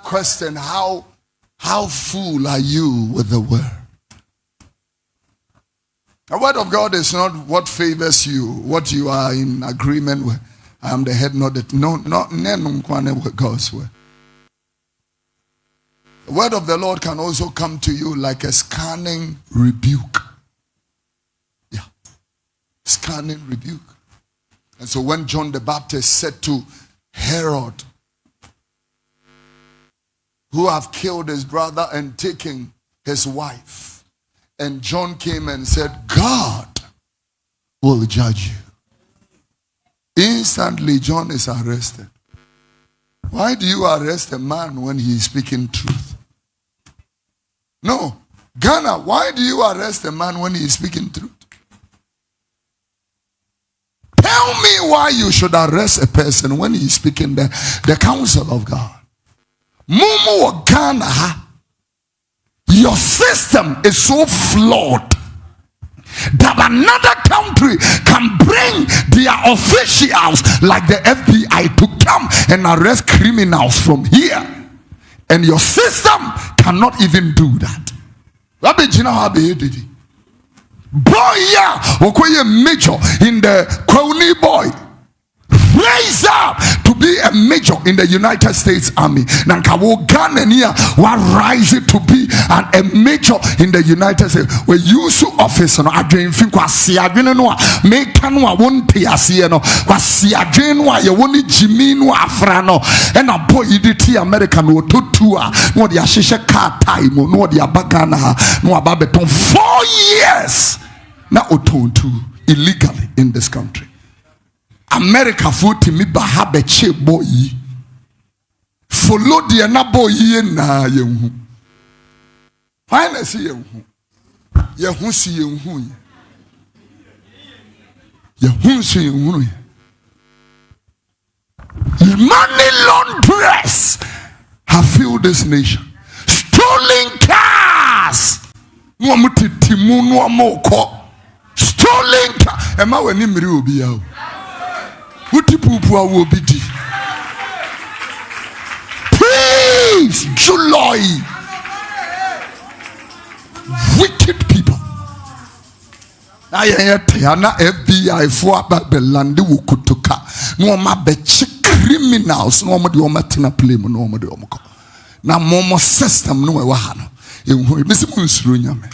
question, how full are you with the word? The word of God is not what favors you, what you are in agreement with. I am the head, not the not with God's word. The word of the Lord can also come to you like a scanning rebuke. Yeah. Scanning rebuke. And so when John the Baptist said to Herod, who have killed his brother and taken his wife, and John came and said, God will judge you. Instantly, John is arrested. Why do you arrest a man when he is speaking truth? No. Ghana, why do you arrest a man when he is speaking truth? Tell me why you should arrest a person when he is speaking the counsel of God. Mumu or Ghana, your system is so flawed that another country can bring their officials like the FBI to come and arrest criminals from here. And your system cannot even do that. Boy, yeah, Okoye major in the Kwoni boy. Raise up to be a major in the United States Army. Nankawo Ghanania will rise to be a major in the United States. We use office no adwen fi kwase adwen no make no won piase no kwase adwen no ye woni jimi no afra no e na boy iditi America no totu a no de ahyehye car time no de abagana ha no aba beton 4 years na otontu illegally in this country. America foti mi bahabe che boy. Follow the na boy na yehu. Why na see yehu? Yehu si yehu. Yehu si yehu. Money launderers have filled this nation. Stolen cars. No mutitimu no amoko. Stolen cars. Emma weni miri obi ya. Please, July. Wicked people. Na FBI for Babylandi wukutuka. No ma bechi criminals. No ma di oma tina play mo no ma di omako. Na momo system no e wahano. E misi munsuru nyame.